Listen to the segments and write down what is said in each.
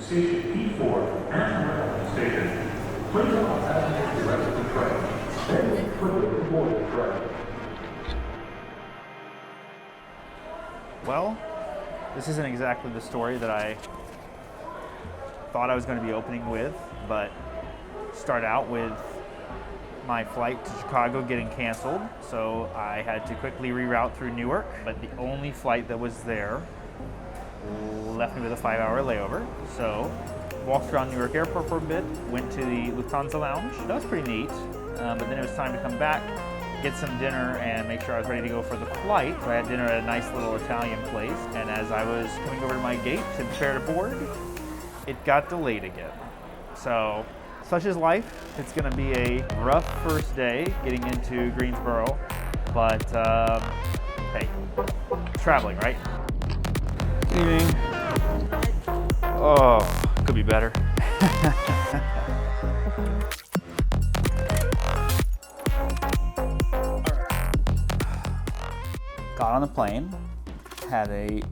Station E4, National Railway Station. Please allow passengers to rest the train. Then quickly board the train. Well, this isn't exactly the story that I thought I was going to be opening with, but start out with my flight to Chicago getting canceled, so I had to quickly reroute through Newark, but the only flight that was there left me with a 5-hour layover. So walked around Newark Airport for a bit, went to the Lufthansa Lounge. That was pretty neat, but then it was time to come back, get some dinner, and make sure I was ready to go for the flight. So I had dinner at a nice little Italian place, and as I was coming over to my gate to prepare to board, it got delayed again. So such is life. It's going to be a rough first day getting into Greensboro, but hey, traveling, right? Good evening. Oh, could be better. Got on the plane, had a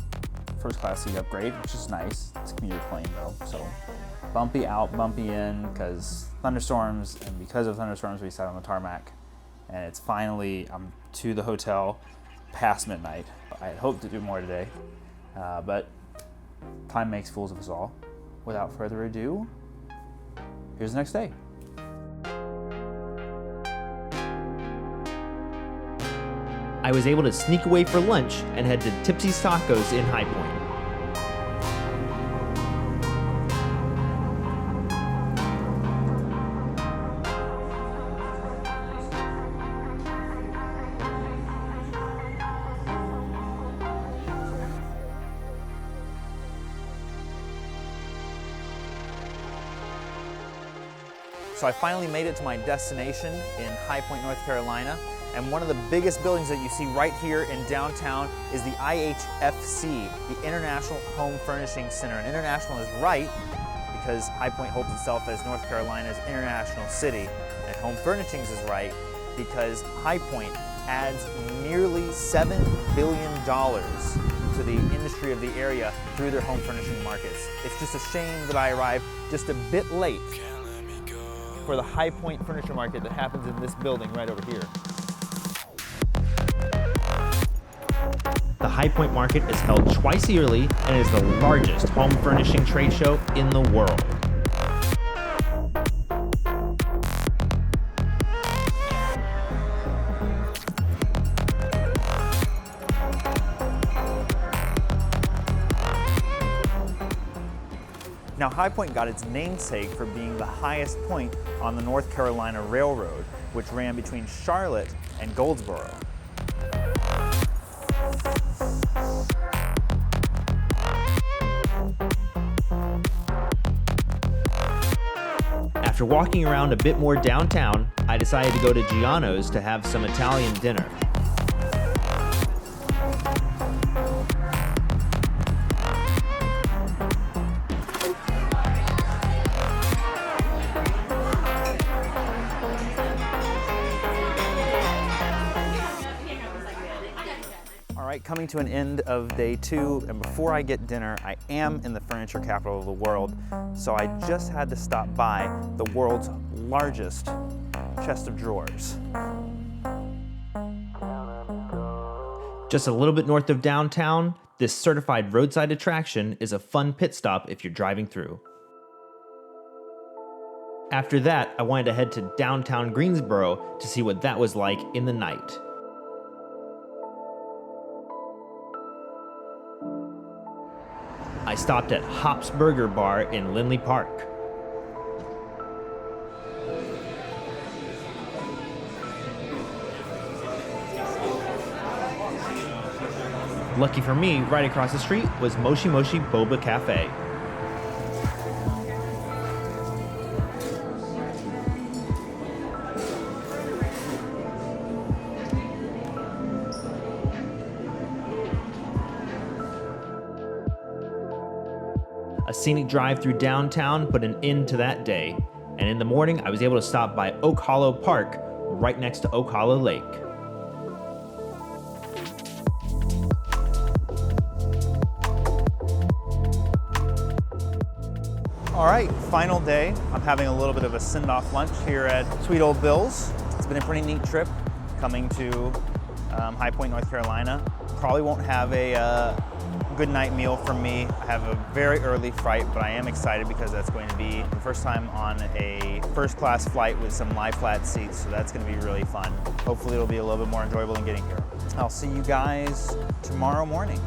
first class seat upgrade, which is nice. It's a commuter plane though, so bumpy out, bumpy in, because thunderstorms, and because of thunderstorms we sat on the tarmac, and it's finally, I'm to the hotel past midnight. I had hoped to do more today, but time makes fools of us all. Without further ado, here's the next day. I was able to sneak away for lunch and head to Tipsy's Tacos in High Point. So I finally made it to my destination in High Point, North Carolina. And one of the biggest buildings that you see right here in downtown is the IHFC, the International Home Furnishing Center. And international is right because High Point holds itself as North Carolina's international city. And Home Furnishings is right because High Point adds nearly $7 billion to the industry of the area through their home furnishing markets. It's just a shame that I arrived just a bit late for the High Point furniture market that happens in this building right over here. The High Point Market is held twice yearly and is the largest home furnishing trade show in the world. Now, High Point got its namesake for being the highest point on the North Carolina Railroad, which ran between Charlotte and Goldsboro. After walking around a bit more downtown, I decided to go to Giano's to have some Italian dinner. Coming to an end of day 2, and before I get dinner, I am in the furniture capital of the world, so I just had to stop by the world's largest chest of drawers. Just a little bit north of downtown, this certified roadside attraction is a fun pit stop if you're driving through. After that, I wanted to head to downtown Greensboro to see what that was like in the night. I stopped at Hop's Burger Bar in Lindley Park. Lucky for me, right across the street was Moshi Moshi Boba Cafe. A scenic drive through downtown put an end to that day, and in the morning I was able to stop by Oak Hollow Park, right next to Oak Hollow Lake. All right, final day. I'm having a little bit of a send-off lunch here at Sweet Old Bill's. It's been a pretty neat trip coming to High Point, North Carolina. Probably won't have a good night meal from me. I have a very early flight, but I am excited because that's going to be the first time on a first class flight with some lie flat seats, so that's going to be really fun. Hopefully it'll be a little bit more enjoyable than getting here. I'll see you guys tomorrow morning.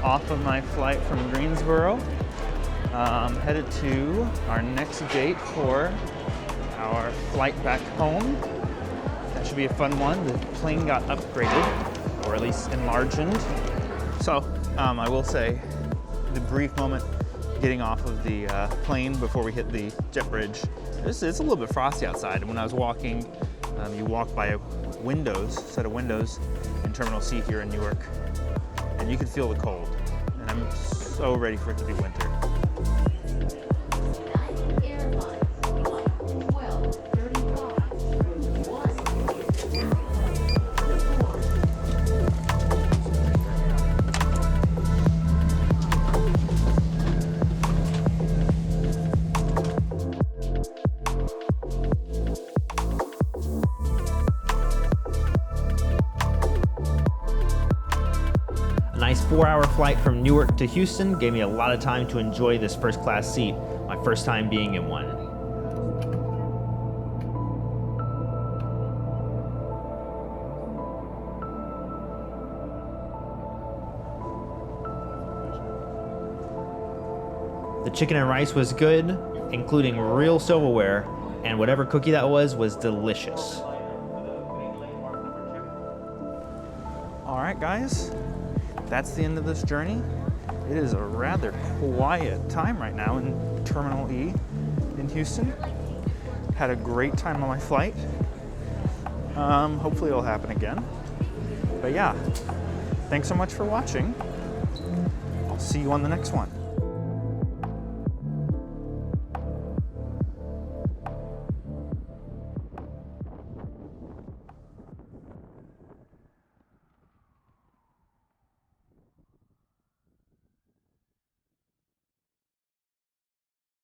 Off of my flight from Greensboro, headed to our next gate for our flight back home. That should be a fun one. The plane got upgraded, or at least enlarged. So I will say, the brief moment getting off of the plane before we hit the jet bridge, it's a little bit frosty outside. And when I was walking, you walk by set of windows in Terminal C here in Newark, and you can feel the cold. And I'm so ready for it to be winter. A nice 4-hour flight from Newark to Houston gave me a lot of time to enjoy this first class seat, my first time being in one. The chicken and rice was good, including real silverware, and whatever cookie that was delicious. All right, guys. That's the end of this journey. It is a rather quiet time right now in Terminal E in Houston. Had a great time on my flight. Hopefully it'll happen again. But yeah, thanks so much for watching. I'll see you on the next one.